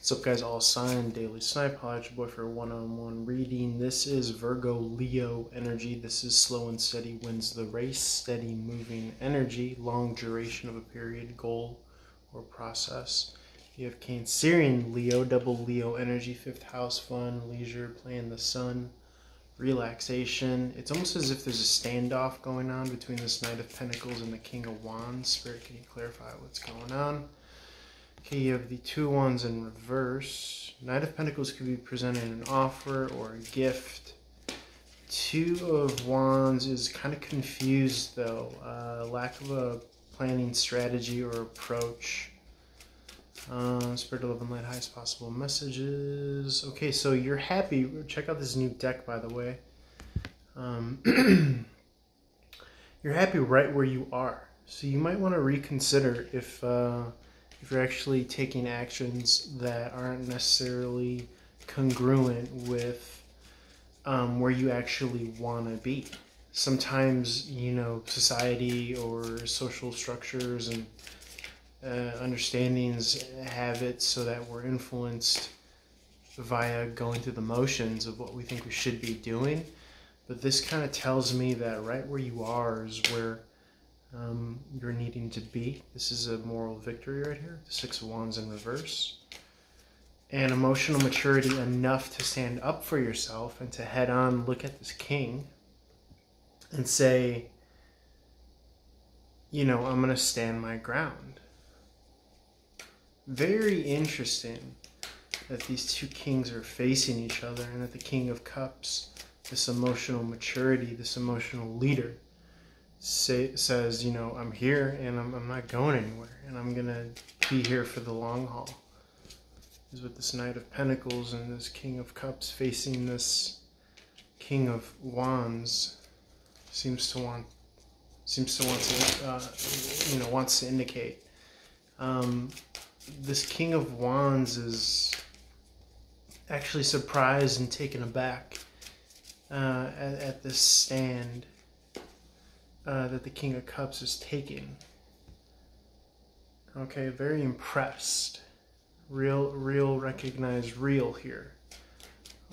What's up, guys? All signed daily snipe. Holla at your boy for a one-on-one reading. This is Virgo Leo energy. This is slow and steady wins the race. Steady moving energy. Long duration of a period, goal, or process. You have Cancerian Leo, double Leo energy. Fifth house, fun, leisure, playing the sun, relaxation. It's almost as if there's a standoff going on between this Knight of Pentacles and the King of Wands. Spirit, can you clarify what's going on? Okay, you have the two wands in reverse. Knight of Pentacles could be presenting an offer or a gift. Two of Wands is kind of confused though. Lack of a planning strategy or approach. Spirit of love and light, highest possible messages. Okay, so you're happy. Check out this new deck, by the way. You're happy right where you are. So you might want to reconsider if you're actually taking actions that aren't necessarily congruent with where you actually want to be. Sometimes, you know, society or social structures and understandings have it so that we're influenced via going through the motions of what we think we should be doing. But this kind of tells me that right where you are is where you're needing to be. This is a moral victory right here. The Six of Wands in reverse. And emotional maturity enough to stand up for yourself and to head on look at this king and say, you know, I'm going to stand my ground. Very interesting that these two kings are facing each other and that the King of Cups, this emotional maturity, this emotional leader, says, you know, I'm here and I'm not going anywhere and I'm gonna be here for the long haul. Is with this Knight of Pentacles and this King of Cups facing this King of Wands wants to indicate this King of Wands is actually surprised and taken aback at this stand that the King of Cups is taking. Okay, very impressed. Real, recognize real here.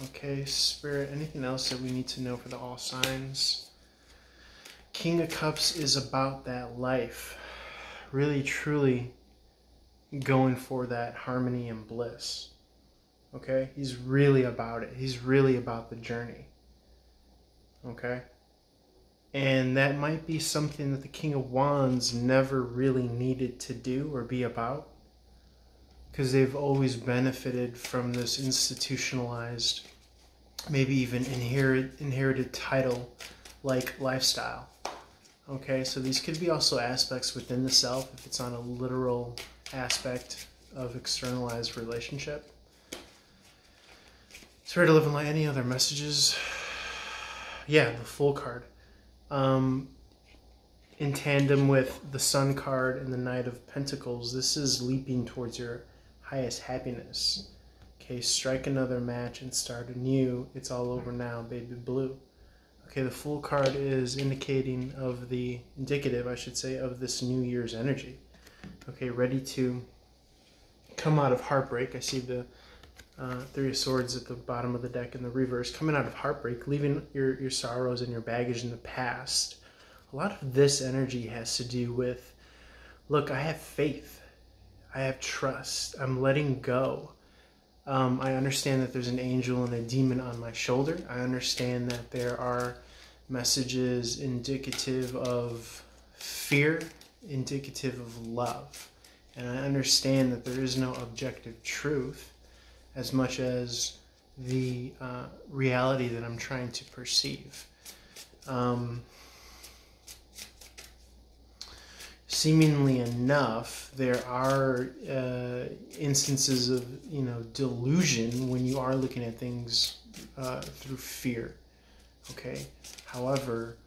Okay, Spirit, anything else that we need to know for the all signs? King of Cups is about that life. Really, truly going for that harmony and bliss. Okay, he's really about it. He's really about the journey. Okay? And that might be something that the King of Wands never really needed to do or be about, because they've always benefited from this institutionalized, maybe even inherited title like lifestyle. Okay, so these could be also aspects within the self if it's on a literal aspect of externalized relationship. Spirit to live in light, any other messages? Yeah, the Fool card. In tandem with the Sun card and the Knight of Pentacles, this is leaping towards your highest happiness. Okay, strike another match and start anew. It's all over now, baby blue. Okay, the Fool card is indicating of the, indicative, I should say, of this New Year's energy. Okay, ready to come out of heartbreak. I see the Three of Swords at the bottom of the deck in the reverse, coming out of heartbreak, leaving your sorrows and your baggage in the past. A lot of this energy has to do with, look, I have faith, I have trust, I'm letting go. I understand that there's an angel and a demon on my shoulder. I understand that there are messages indicative of fear, indicative of love. And I understand that there is no objective truth as much as the reality that I'm trying to perceive. Seemingly enough, there are instances of, you know, delusion when you are looking at things through fear. Okay. However,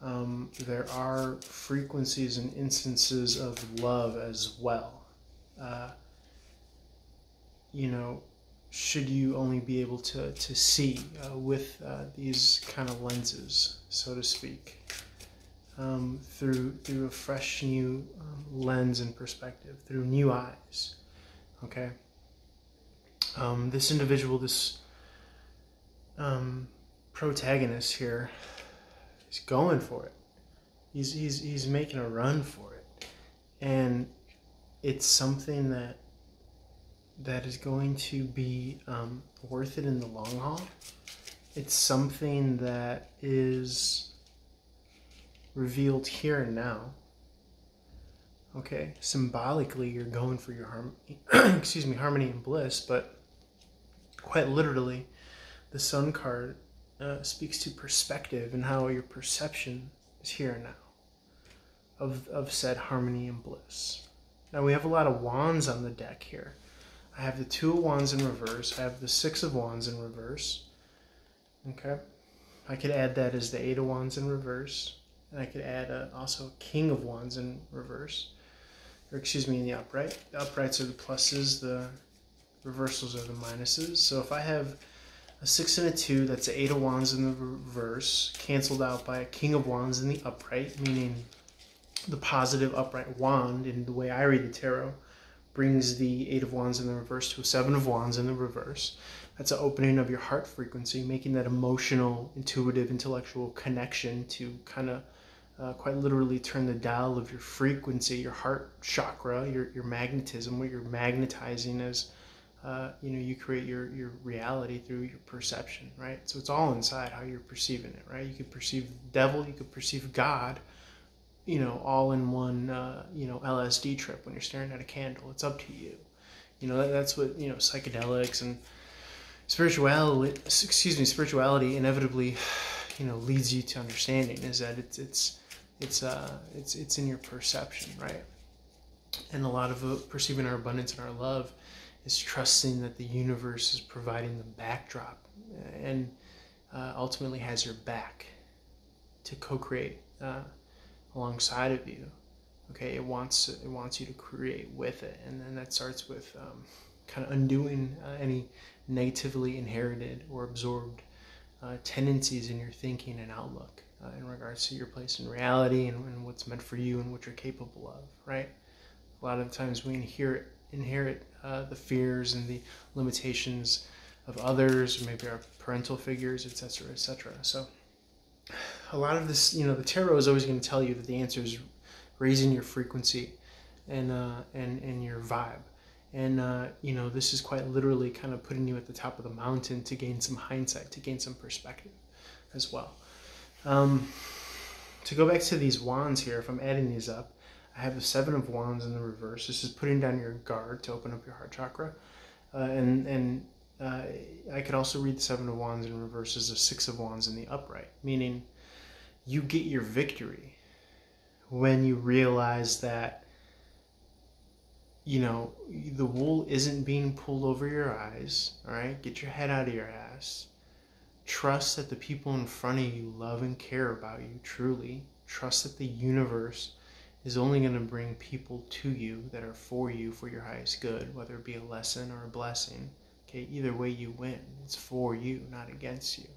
there are frequencies and instances of love as well. You know, should you only be able to see with these kind of lenses, so to speak. Through a fresh new lens and perspective, through new eyes. Okay. This individual, this protagonist here, is going for it. He's making a run for it, and it's something that is going to be worth it in the long haul. It's something that is revealed here and now. Okay, symbolically, you're going for your harmony and bliss, but quite literally, the Sun card speaks to perspective and how your perception is here and now of said harmony and bliss. Now we have a lot of wands on the deck here. I have the 2 of Wands in reverse. I have the 6 of Wands in reverse. Okay, I could add that as the 8 of Wands in reverse, and I could add also a King of Wands in reverse, or excuse me, in the upright. The uprights are the pluses, the reversals are the minuses. So if I have a 6 and a 2, that's an 8 of Wands in the reverse, canceled out by a King of Wands in the upright, meaning the positive upright wand, in the way I read the tarot, brings the 8 of Wands in the reverse to a 7 of Wands in the reverse. That's an opening of your heart frequency, making that emotional, intuitive, intellectual connection to kind of quite literally turn the dial of your frequency, your heart chakra, your magnetism, what you're magnetizing as, you create your reality through your perception, right? So it's all inside how you're perceiving it, right? You could perceive the devil, you could perceive God, all in one, LSD trip when you're staring at a candle. It's up to you. That's what, psychedelics and spirituality inevitably, leads you to understanding, is that it's in your perception, right? And a lot of perceiving our abundance and our love is trusting that the universe is providing the backdrop and ultimately has your back to co-create alongside of you. Okay, it wants you to create with it, and then that starts with kind of undoing any negatively inherited or absorbed tendencies in your thinking and outlook in regards to your place in reality and what's meant for you and what you're capable of, right? A lot of times we inherit the fears and the limitations of others, or maybe our parental figures, etc., etc. So a lot of this, the tarot is always going to tell you that the answer is raising your frequency and your vibe. And, this is quite literally kind of putting you at the top of the mountain to gain some hindsight, to gain some perspective as well. To go back to these wands here, if I'm adding these up, I have the 7 of Wands in the reverse. This is putting down your guard to open up your heart chakra. I could also read the 7 of Wands in reverse as the 6 of Wands in the upright, meaning you get your victory when you realize that, the wool isn't being pulled over your eyes, all right? Get your head out of your ass. Trust that the people in front of you love and care about you truly. Trust that the universe is only going to bring people to you that are for you, for your highest good, whether it be a lesson or a blessing. Okay, either way you win. It's for you, not against you.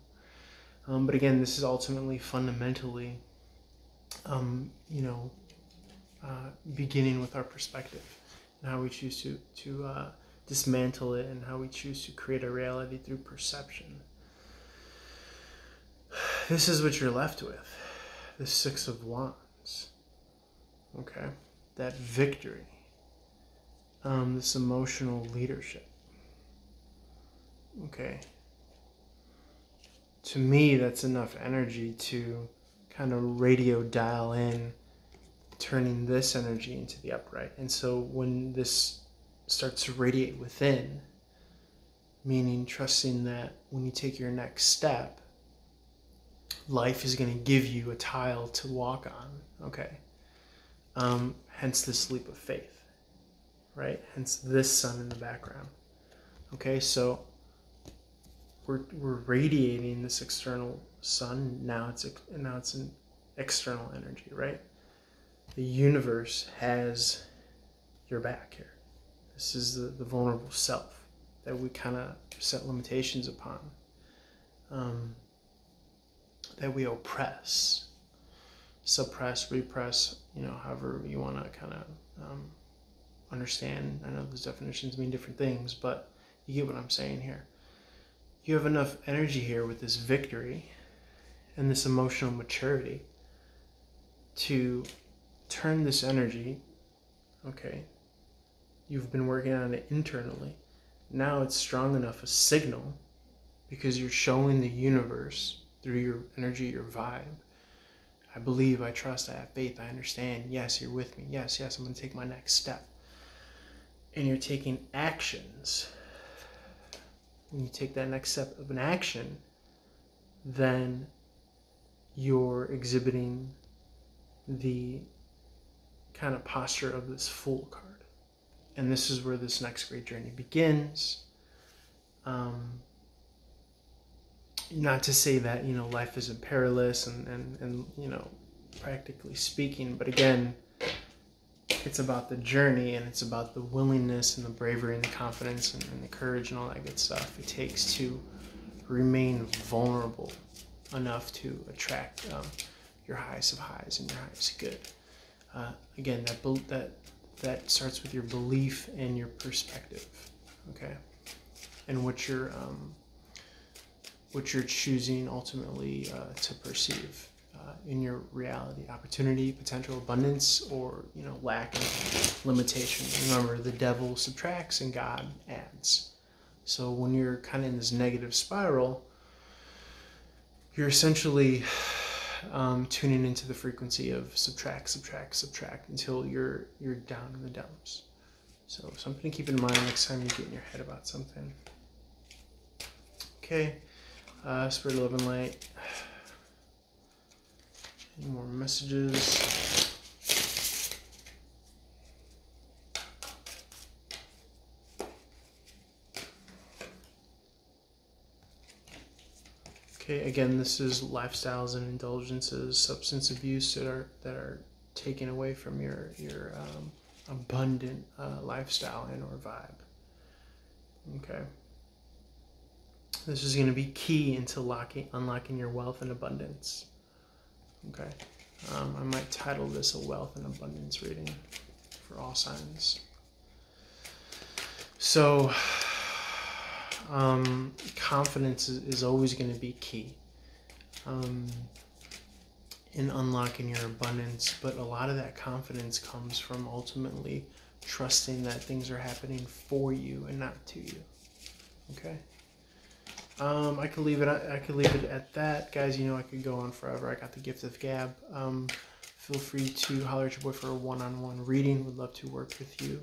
But again, this is ultimately, fundamentally, beginning with our perspective and how we choose to dismantle it and how we choose to create a reality through perception. This is what you're left with, the 6 of Wands. Okay, that victory, this emotional leadership. Okay, to me, that's enough energy to kind of radio dial in, turning this energy into the upright. And so when this starts to radiate within, meaning trusting that when you take your next step, life is going to give you a tile to walk on. Okay. Hence this leap of faith, right? Hence this sun in the background. Okay, so we're radiating this external sun. Now it's an external energy, right? The universe has your back here. This is the vulnerable self that we kind of set limitations upon, that we oppress, suppress, repress, however you want to kind of understand. I know those definitions mean different things, but You get what I'm saying here. You have enough energy here with this victory and this emotional maturity to turn this energy, okay, you've been working on it internally. Now it's strong enough a signal because you're showing the universe through your energy, your vibe. I believe, I trust, I have faith, I understand. Yes, you're with me. Yes, I'm going to take my next step. And you're taking actions. When you take that next step of an action, then you're exhibiting the kind of posture of this Fool card. And this is where this next great journey begins. Not to say that, life isn't perilous and practically speaking, but again, it's about the journey, and it's about the willingness and the bravery and the confidence and the courage and all that good stuff it takes to remain vulnerable enough to attract your highest of highs and your highest good. Again, that starts with your belief and your perspective, okay, and what you're choosing ultimately to perceive in your reality, opportunity, potential, abundance, or lack and limitation. Remember, the devil subtracts and God adds. So when you're kind of in this negative spiral, you're essentially tuning into the frequency of subtract until you're down in the dumps. So something to keep in mind next time you get in your head about something. Okay, Spirit, Love, and Light. Any more messages? Okay, again, this is lifestyles and indulgences, substance abuse that are taken away from your abundant lifestyle and or vibe. Okay. This is going to be key into unlocking your wealth and abundance. Okay. I might title this a wealth and abundance reading for all signs. So, confidence is always going to be key in unlocking your abundance, but a lot of that confidence comes from ultimately trusting that things are happening for you and not to you. Okay. I could leave it at that, guys. I could go on forever. I got the gift of gab. Feel free to holler at your boy for a one-on-one reading. Would love to work with you.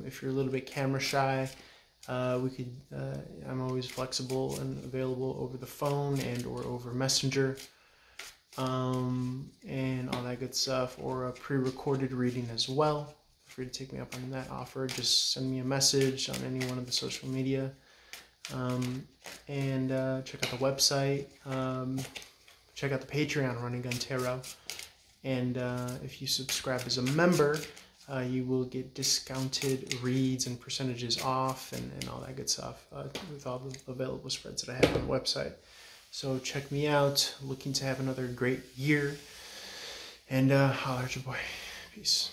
If you're a little bit camera shy, I'm always flexible and available over the phone and or over Messenger, and all that good stuff, or a pre-recorded reading as well. Feel free to take me up on that offer. Just send me a message on any one of the social media. And check out the website, check out the Patreon, Running Gun Tarot, and if you subscribe as a member, you will get discounted reads and percentages off and all that good stuff with all the available spreads that I have on the website. So check me out. Looking to have another great year, and holler at your boy. Peace.